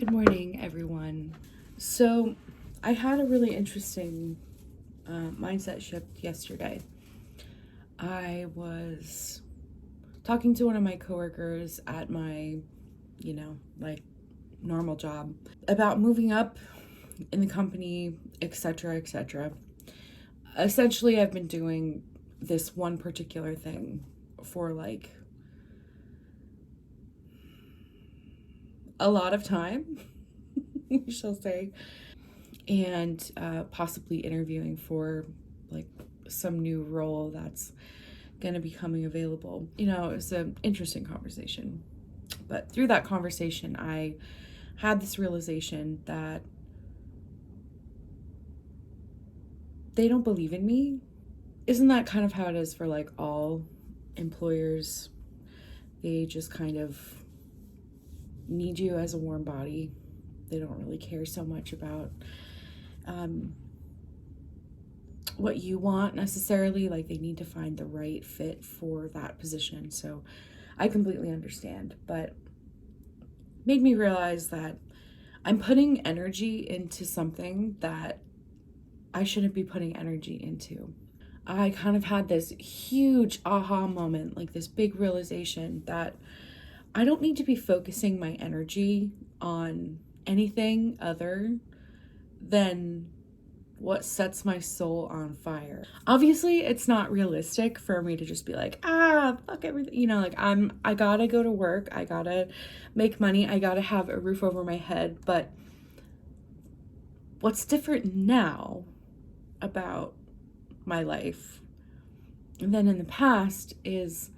Good morning, everyone. So, I had a really interesting mindset shift yesterday. I was talking to one of my coworkers at my, normal job about moving up in the company, etc., etc. Essentially, I've been doing this one particular thing for a lot of time, we shall say, and possibly interviewing for some new role that's going to be coming available. It was an interesting conversation. But through that conversation, I had this realization that they don't believe in me. Isn't that kind of how it is for all employers? They just kind of need you as a warm body. They don't really care so much about what you want necessarily. They need to find the right fit for that position. So I completely understand, but made me realize that I'm putting energy into something that I shouldn't be putting energy into. I kind of had this huge aha moment, this big realization that I don't need to be focusing my energy on anything other than what sets my soul on fire. Obviously, it's not realistic for me to just be fuck everything. I gotta go to work. I gotta make money. I gotta have a roof over my head. But what's different now about my life than in the past is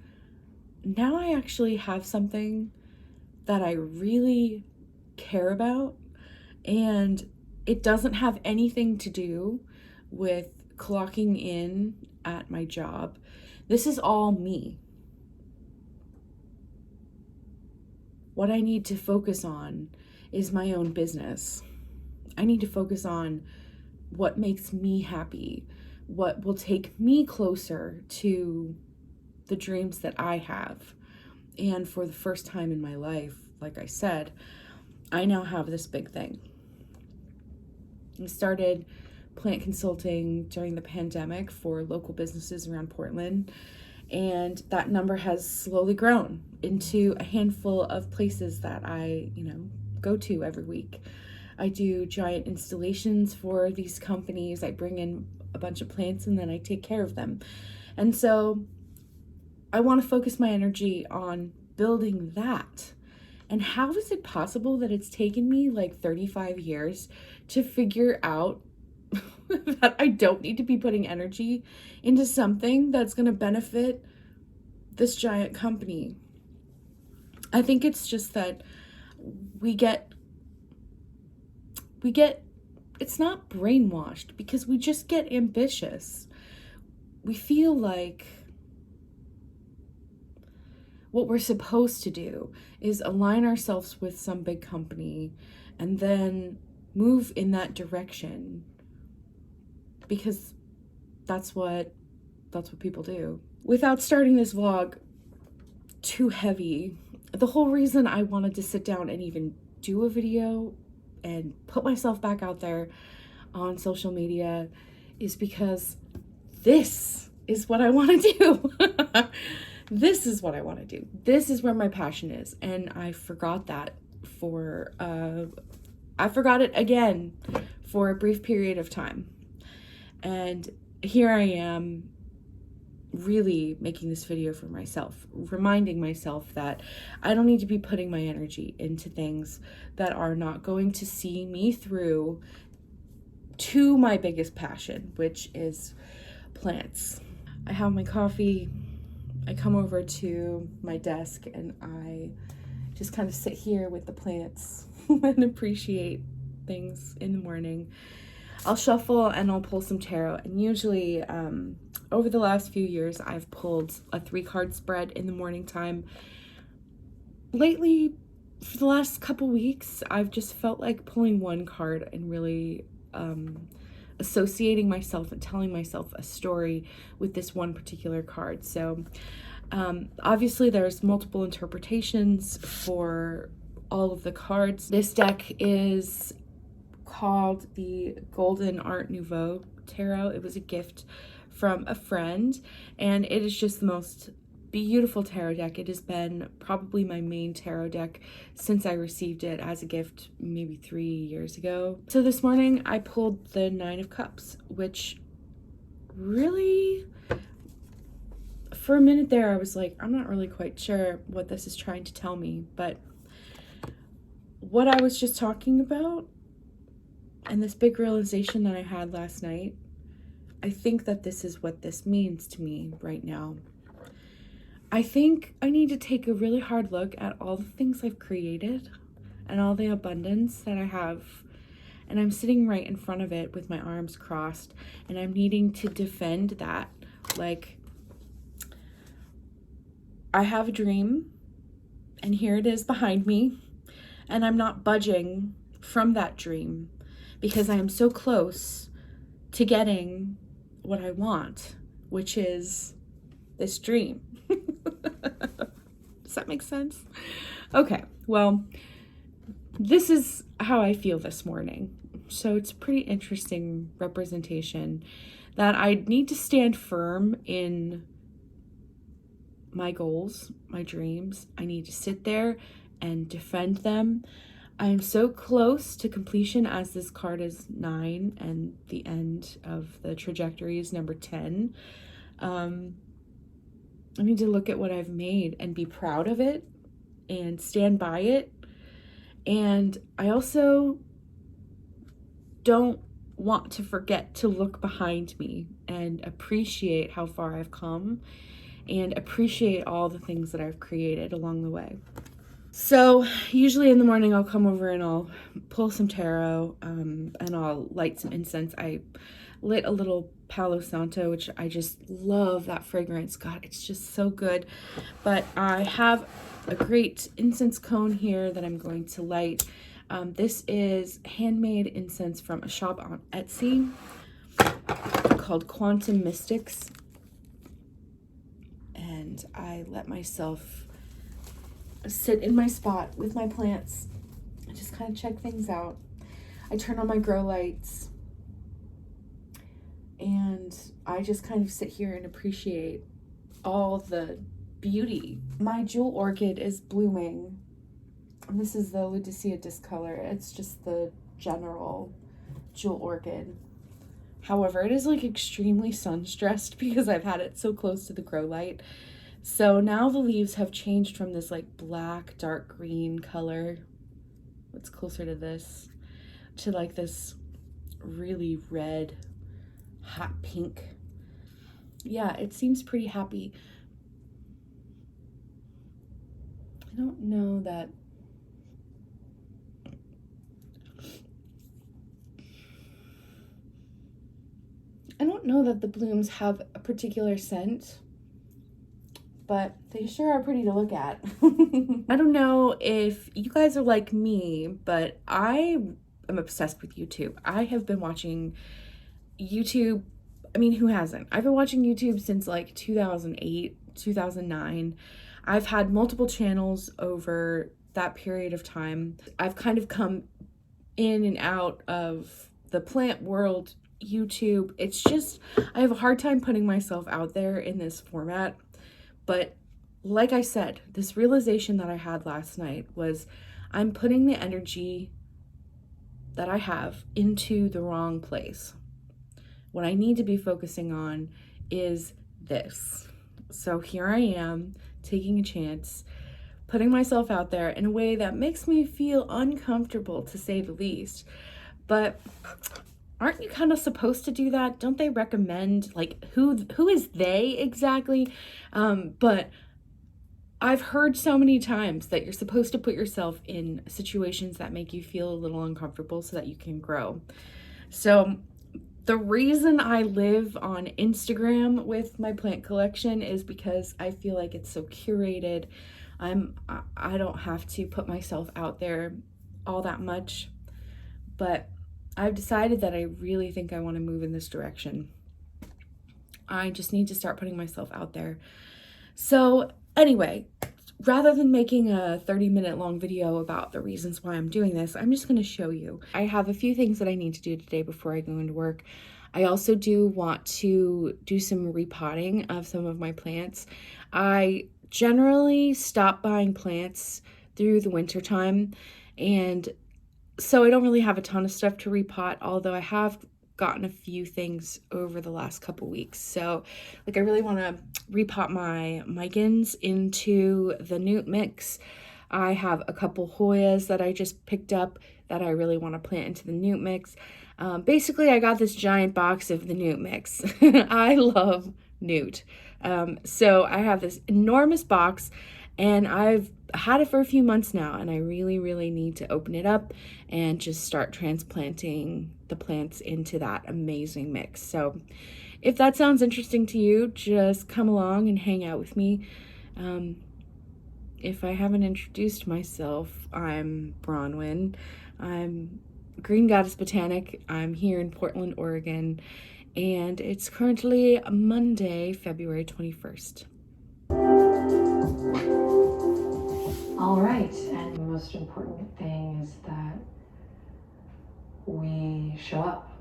now I actually have something that I really care about, and it doesn't have anything to do with clocking in at my job. This is all me. What I need to focus on is my own business. I need to focus on what makes me happy, what will take me closer to the dreams that I have. And for the first time in my life, like I said, I now have this big thing. I started plant consulting during the pandemic for local businesses around Portland, and that number has slowly grown into a handful of places that I, go to every week. I do giant installations for these companies. I bring in a bunch of plants and then I take care of them. And so I want to focus my energy on building that. And how is it possible that it's taken me 35 years to figure out that I don't need to be putting energy into something that's going to benefit this giant company? I think it's just that we get it's not brainwashed, because we just get ambitious. We feel like what we're supposed to do is align ourselves with some big company and then move in that direction, because that's what people do. Without starting this vlog too heavy, the whole reason I wanted to sit down and even do a video and put myself back out there on social media is because this is what I want to do. This is what I want to do. This is where my passion is. And I forgot that I forgot it again for a brief period of time. And here I am really making this video for myself, reminding myself that I don't need to be putting my energy into things that are not going to see me through to my biggest passion, which is plants. I have my coffee. I come over to my desk and I just kind of sit here with the plants and appreciate things in the morning. I'll shuffle and I'll pull some tarot, and usually over the last few years I've pulled a 3-card spread in the morning time. Lately, for the last couple weeks, I've just felt like pulling 1 card and really associating myself and telling myself a story with this one particular card. So obviously there's multiple interpretations for all of the cards. This deck is called the Golden Art Nouveau Tarot. It was a gift from a friend, and it is just the most beautiful tarot deck. It has been probably my main tarot deck since I received it as a gift maybe 3 years ago. So this morning I pulled the Nine of Cups, which really, for a minute there I was like, I'm not really quite sure what this is trying to tell me, but what I was just talking about and this big realization that I had last night, I think that this is what this means to me right now. I think I need to take a really hard look at all the things I've created and all the abundance that I have. And I'm sitting right in front of it with my arms crossed, and I'm needing to defend that. Like, I have a dream, and here it is behind me, and I'm not budging from that dream because I am so close to getting what I want, which is this dream. Does that make sense? Okay, well, this is how I feel this morning. So it's a pretty interesting representation that I need to stand firm in my goals, my dreams. I need to sit there and defend them. I am so close to completion, as this card is 9 and the end of the trajectory is number 10. I need to look at what I've made and be proud of it and stand by it. And I also don't want to forget to look behind me and appreciate how far I've come and appreciate all the things that I've created along the way. So usually in the morning I'll come over and I'll pull some tarot and I'll light some incense. I lit a little Palo Santo, which I just love that fragrance. God, it's just so good. But I have a great incense cone here that I'm going to light. This is handmade incense from a shop on Etsy called Quantum Mystics. And I let myself sit in my spot with my plants and just kind of check things out. I turn on my grow lights and I just kind of sit here and appreciate all the beauty. My jewel orchid is blooming. And this is the Ludicea discolor. It's just the general jewel orchid. However, it is like extremely sun stressed because I've had it so close to the grow light. So now the leaves have changed from this like black, dark green color, what's closer to this, to like this really red, hot pink. Yeah, it seems pretty happy. I don't know that the blooms have a particular scent, but they sure are pretty to look at. I don't know if you guys are like me, but I am obsessed with YouTube. I have been watching YouTube. I mean, who hasn't? I've been watching YouTube since like 2008, 2009. I've had multiple channels over that period of time. I've kind of come in and out of the plant world, YouTube. It's just, I have a hard time putting myself out there in this format. But like I said, this realization that I had last night was I'm putting the energy that I have into the wrong place. What I need to be focusing on is this. So here I am taking a chance, putting myself out there in a way that makes me feel uncomfortable, to say the least. But aren't you kind of supposed to do that? Don't they recommend, like, who is they exactly? But I've heard so many times that you're supposed to put yourself in situations that make you feel a little uncomfortable so that you can grow. So the reason I live on Instagram with my plant collection is because I feel like it's so curated. I don't have to put myself out there all that much, but I've decided that I really think I want to move in this direction. I just need to start putting myself out there. So anyway, rather than making a 30-minute long video about the reasons why I'm doing this, I'm just going to show you. I have a few things that I need to do today before I go into work. I also do want to do some repotting of some of my plants. I generally stop buying plants through the winter time, and so I don't really have a ton of stuff to repot, although I have gotten a few things over the last couple weeks. So like I really want to repot my micans into the newt mix. I have a couple Hoyas that I just picked up that I really want to plant into the newt mix. Basically, I got this giant box of the newt mix. I love newt. So I have this enormous box, and I've had it for a few months now, and I really, really need to open it up and just start transplanting the plants into that amazing mix. So if that sounds interesting to you, just come along and hang out with me. If I haven't introduced myself, I'm Bronwyn. I'm Green Goddess Botanic. I'm here in Portland, Oregon, and it's currently Monday, February 21st. All right, and the most important thing is that we show up.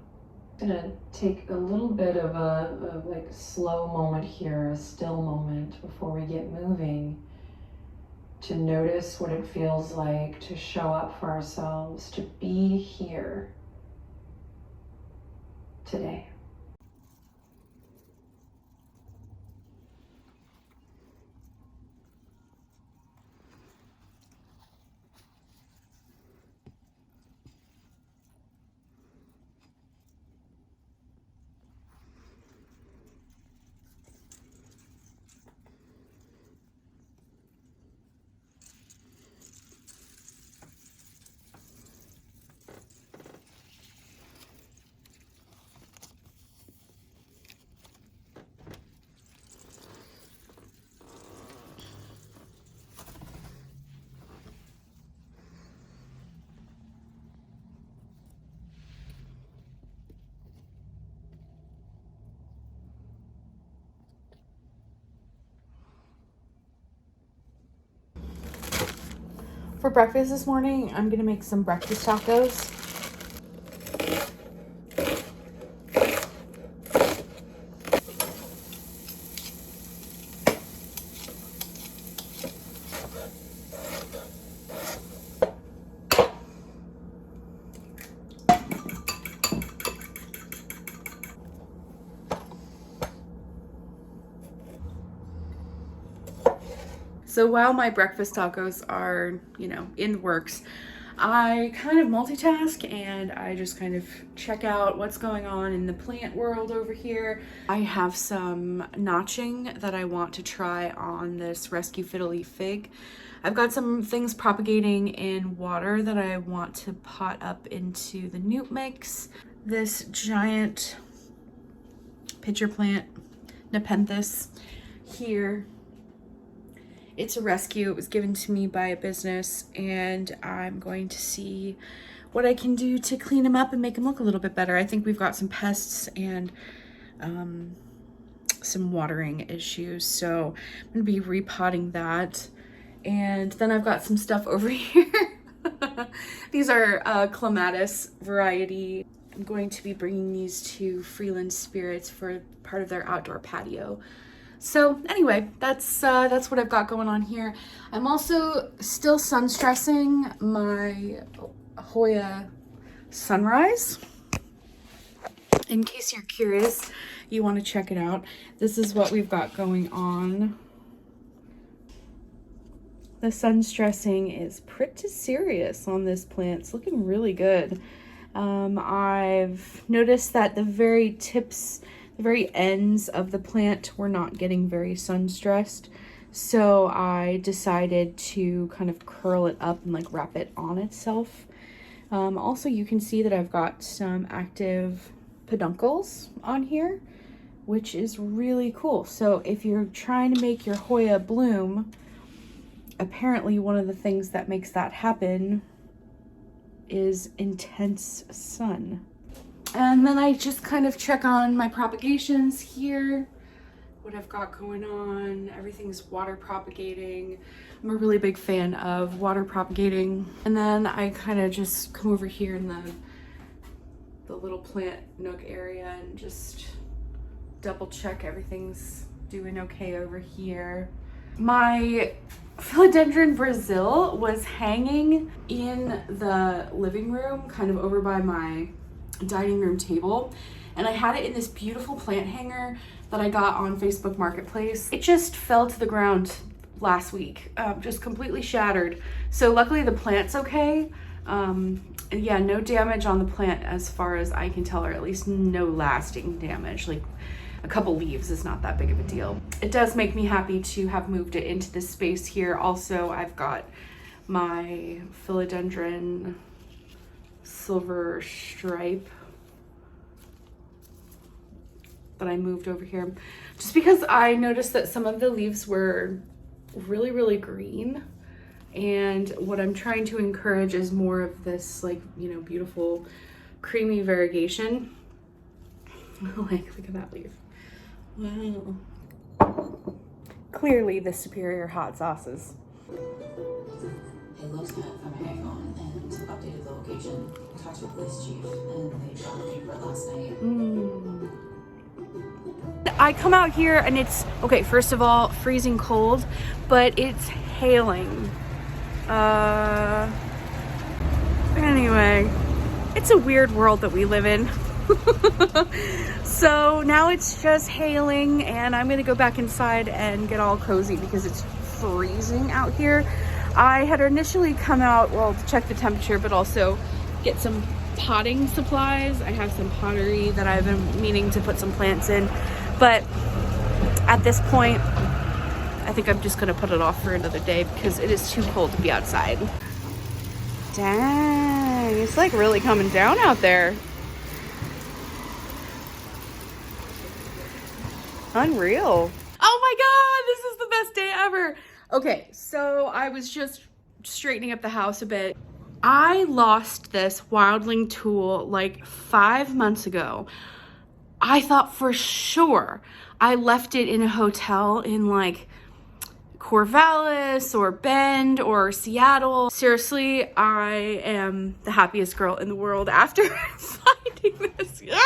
I'm gonna take a little bit of a like slow moment here, a still moment before we get moving, to notice what it feels like to show up for ourselves, to be here today. For breakfast this morning, I'm gonna make some breakfast tacos. So while my breakfast tacos are, in the works, I kind of multitask and I just kind of check out what's going on in the plant world over here. I have some notching that I want to try on this rescue fiddle leaf fig. I've got some things propagating in water that I want to pot up into the newt mix. This giant pitcher plant, Nepenthes, here. It's a rescue. It was given to me by a business, and I'm going to see what I can do to clean them up and make them look a little bit better. I think we've got some pests and some watering issues, so I'm going to be repotting that. And then I've got some stuff over here. These are clematis variety. I'm going to be bringing these to Freeland Spirits for part of their outdoor patio. So anyway, that's what I've got going on here. I'm also still sun stressing my Hoya Sunrise. In case you're curious, you want to check it out. This is what we've got going on. The sun stressing is pretty serious on this plant. It's looking really good. I've noticed that the very tips, the very ends of the plant were not getting very sun stressed. So I decided to kind of curl it up and like wrap it on itself. Also, you can see that I've got some active peduncles on here, which is really cool. So if you're trying to make your Hoya bloom, apparently one of the things that makes that happen is intense sun. And then I just kind of check on my propagations here. what I've got going on. Everything's water propagating. I'm a really big fan of water propagating. And then I kind of just come over here in the little plant nook area and just double check everything's doing okay over here. My philodendron Brazil was hanging in the living room, kind of over by my dining room table, and I had it in this beautiful plant hanger that I got on Facebook Marketplace. It just fell to the ground last week, just completely shattered. So luckily the plant's okay. And yeah, no damage on the plant as far as I can tell, or at least no lasting damage. Like a couple leaves is not that big of a deal. It does make me happy to have moved it into this space here. Also, I've got my philodendron silver stripe that I moved over here just because I noticed that some of the leaves were really, really green. And what I'm trying to encourage is more of this, like, you know, beautiful creamy variegation. Like, look at that leaf. Wow. Clearly the superior hot sauces. Hey, Lowe's got from my iPhone and updated the location. I talked to the police chief and they dropped the paper last night. I come out here and it's, okay, first of all, freezing cold, but it's hailing. Anyway, it's a weird world that we live in. So now it's just hailing and I'm gonna go back inside and get all cozy because it's freezing out here. I had initially come out, well, to check the temperature, but also get some potting supplies. I have some pottery that I've been meaning to put some plants in, but at this point, I think I'm just gonna put it off for another day because it is too cold to be outside. Dang, it's like really coming down out there. Unreal. Oh my God, this is the best day ever. Okay, so I was just straightening up the house a bit. I lost this wildling tool like 5 months ago. I thought for sure I left it in a hotel in like Corvallis or Bend or Seattle. Seriously, I am the happiest girl in the world after finding this. Yeah.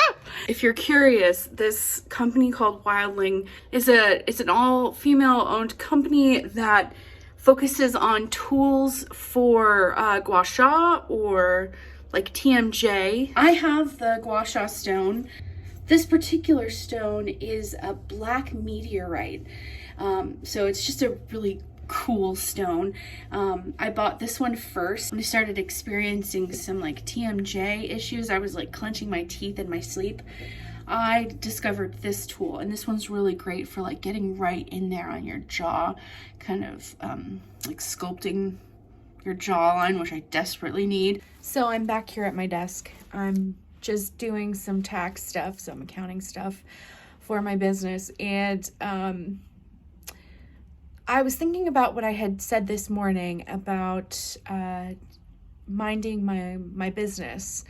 If you're curious, this company called Wildling is an all-female owned company that focuses on tools for gua sha or like TMJ. I have the gua sha stone. This particular stone is a black meteorite. So it's just a really cool stone. I bought this one first when I started experiencing some like TMJ issues. I was like clenching my teeth in my sleep. I discovered this tool, and this one's really great for like getting right in there on your jaw, kind of like sculpting your jawline, which I desperately need. So I'm back here at my desk. I'm just doing some tax stuff, some accounting stuff for my business, and I was thinking about what I had said this morning about minding my business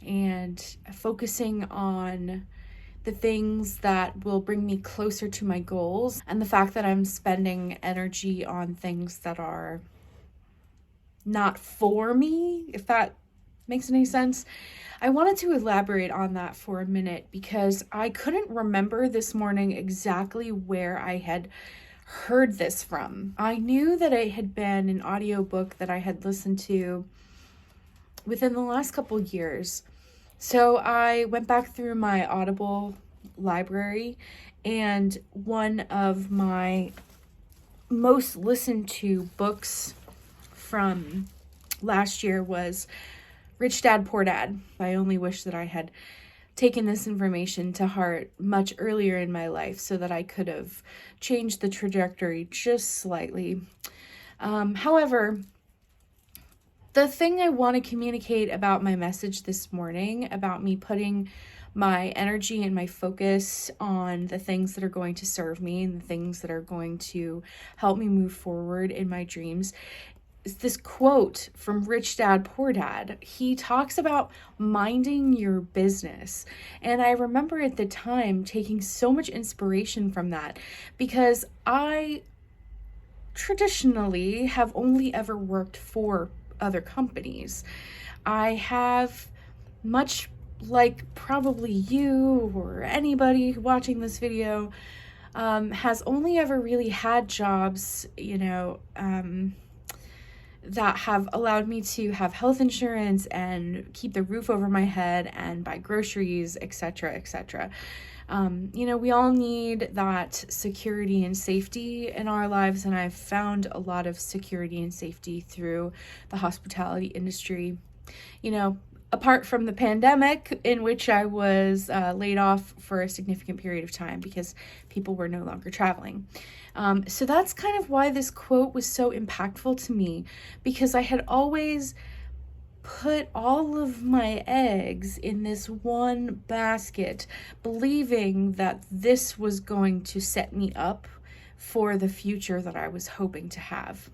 and focusing on the things that will bring me closer to my goals, and the fact that I'm spending energy on things that are not for me, if that makes any sense. I wanted to elaborate on that for a minute because I couldn't remember this morning exactly where I had heard this from. I knew that it had been an audiobook that I had listened to within the last couple years. So I went back through my Audible library, and one of my most listened to books from last year was Rich Dad, Poor Dad. I only wish that I had taken this information to heart much earlier in my life so that I could have changed the trajectory just slightly. However, the thing I want to communicate about my message this morning, about me putting my energy and my focus on the things that are going to serve me and the things that are going to help me move forward in my dreams, this quote from Rich Dad, Poor Dad. He talks about minding your business. And I remember at the time taking so much inspiration from that, because I traditionally have only ever worked for other companies. I have, much like probably you or anybody watching this video, has only ever really had jobs, that have allowed me to have health insurance and keep the roof over my head and buy groceries, etc., etc. We all need that security and safety in our lives, and I've found a lot of security and safety through the hospitality industry. Apart from the pandemic, in which I was laid off for a significant period of time because people were no longer traveling. So that's kind of why this quote was so impactful to me, because I had always put all of my eggs in this one basket, believing that this was going to set me up for the future that I was hoping to have.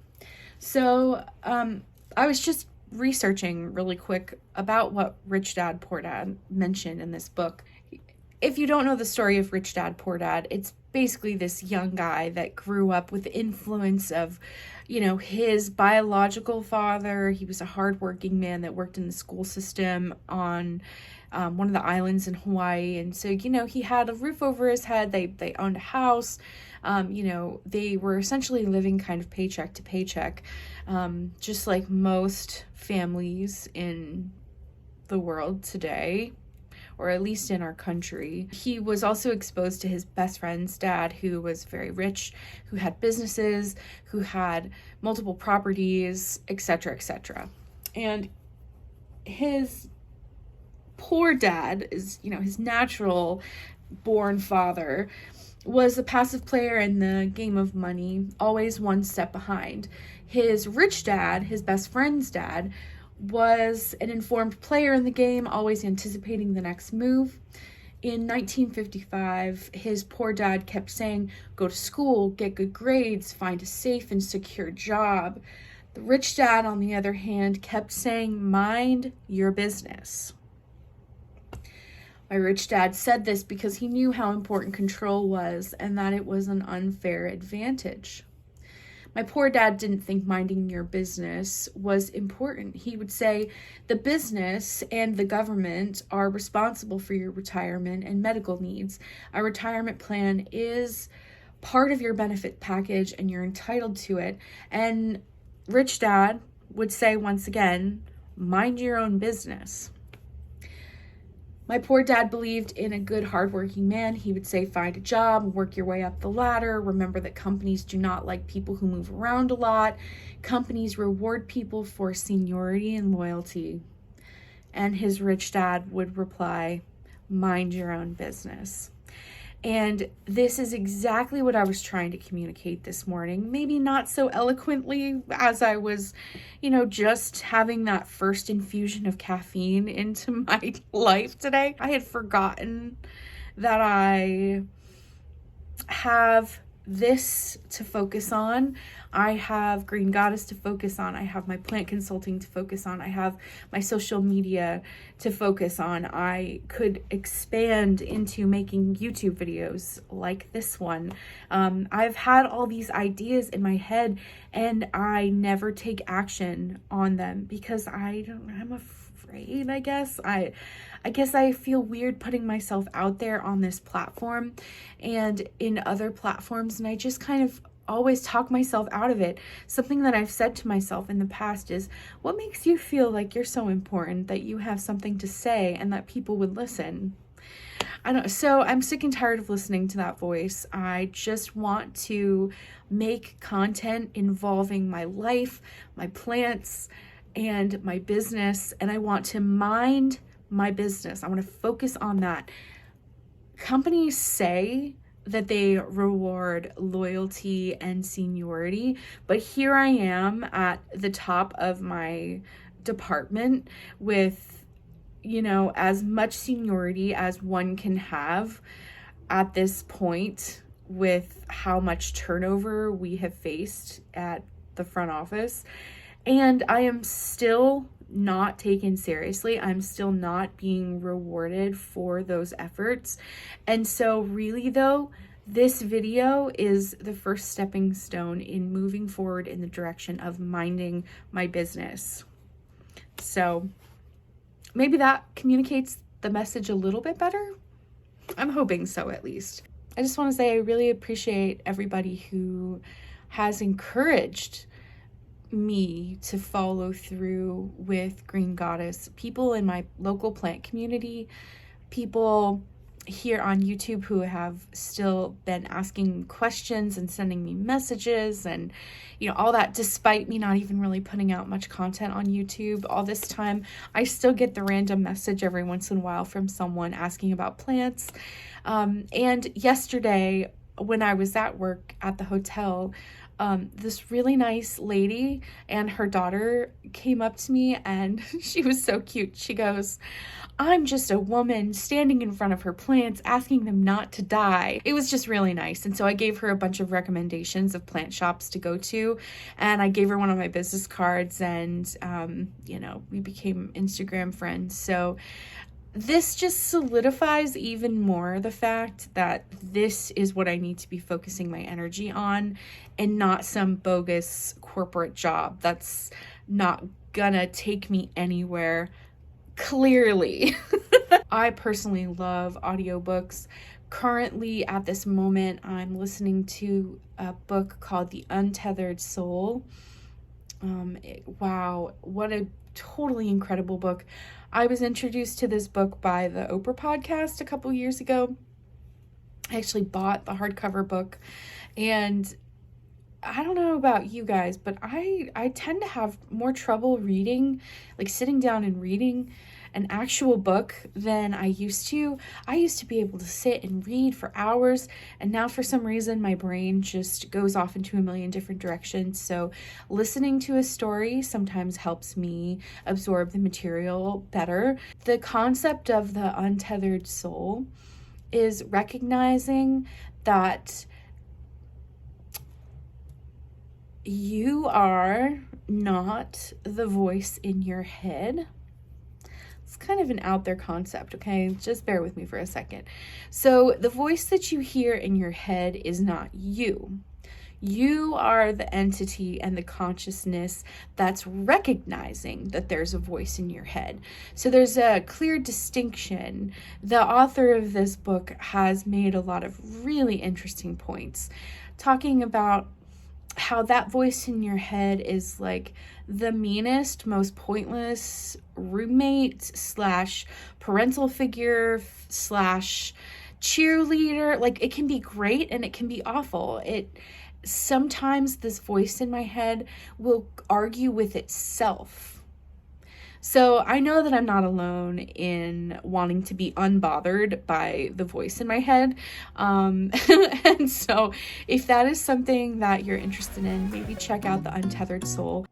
So I was just researching really quick about what Rich Dad, Poor Dad mentioned in this book. If you don't know the story of Rich Dad, Poor Dad, it's basically this young guy that grew up with the influence of, his biological father. He was a hardworking man that worked in the school system on one of the islands in Hawaii. And so, he had a roof over his head. They owned a house. They were essentially living kind of paycheck to paycheck, just like most families in the world today, or at least in our country. He was also exposed to his best friend's dad, who was very rich, who had businesses, who had multiple properties, etc., etc. And his poor dad is, his natural born father, was a passive player in the game of money, always one step behind. His rich dad, his best friend's dad, was an informed player in the game, always anticipating the next move. In 1955, his poor dad kept saying, go to school, get good grades, find a safe and secure job. The rich dad, on the other hand, kept saying, mind your business. My rich dad said this because he knew how important control was and that it was an unfair advantage. My poor dad didn't think minding your business was important. He would say, the business and the government are responsible for your retirement and medical needs. A retirement plan is part of your benefit package and you're entitled to it. And rich dad would say once again, mind your own business. My poor dad believed in a good, hardworking man. He would say, find a job, work your way up the ladder. Remember that companies do not like people who move around a lot. Companies reward people for seniority and loyalty. And his rich dad would reply, mind your own business. And this is exactly what I was trying to communicate this morning. Maybe not so eloquently as I was, just having that first infusion of caffeine into my life today. I had forgotten that I have this to focus on. I have Green Goddess to focus on. I have my plant consulting to focus on. I have my social media to focus on. I could expand into making YouTube videos like this one. I've had all these ideas in my head and I never take action on them because I'm afraid, I guess. I guess I feel weird putting myself out there on this platform and in other platforms, and I just kind of always talk myself out of it. Something that I've said to myself in the past is, what makes you feel like you're so important that you have something to say and that people would listen? I don't know. So I'm sick and tired of listening to that voice. I just want to make content involving my life, my plants, and my business, and I want to mind my business. I want to focus on that. Companies say that they reward loyalty and seniority, but here I am at the top of my department with, as much seniority as one can have at this point with how much turnover we have faced at the front office. And I am still not taken seriously. I'm still not being rewarded for those efforts. And so really though, this video is the first stepping stone in moving forward in the direction of minding my business. So maybe that communicates the message a little bit better. I'm hoping so, at least. I just want to say I really appreciate everybody who has encouraged me to follow through with Green Goddess. People in my local plant community, people here on YouTube who have still been asking questions and sending me messages and, you know, all that, despite me not even really putting out much content on YouTube all this time. I still get the random message every once in a while from someone asking about plants. And yesterday when I was at work at the hotel, this really nice lady and her daughter came up to me, and she was so cute. She goes, "I'm just a woman standing in front of her plants asking them not to die." It was just really nice. And so I gave her a bunch of recommendations of plant shops to go to, and I gave her one of my business cards, and you know, we became Instagram friends. So this just solidifies even more the fact that this is what I need to be focusing my energy on, and not some bogus corporate job that's not gonna take me anywhere, clearly. I personally love audiobooks. Currently, at this moment, I'm listening to a book called The Untethered Soul. Wow, what a totally incredible book. I was introduced to this book by the Oprah podcast a couple years ago. I actually bought the hardcover book, and I don't know about you guys, but I tend to have more trouble reading, like sitting down and reading an actual book than I used to. I used to be able to sit and read for hours, and now for some reason my brain just goes off into a million different directions. So listening to a story sometimes helps me absorb the material better. The concept of the untethered soul is recognizing that you are not the voice in your head. It's kind of an out there concept, okay? Just bear with me for a second. So the voice that you hear in your head is not you. You are the entity and the consciousness that's recognizing that there's a voice in your head. So there's a clear distinction. The author of this book has made a lot of really interesting points, talking about how that voice in your head is like the meanest, most pointless roommate slash parental figure slash cheerleader. Like, it can be great and it can be awful. Sometimes this voice in my head will argue with itself. So I know that I'm not alone in wanting to be unbothered by the voice in my head. And so if that is something that you're interested in, maybe check out The Untethered Soul.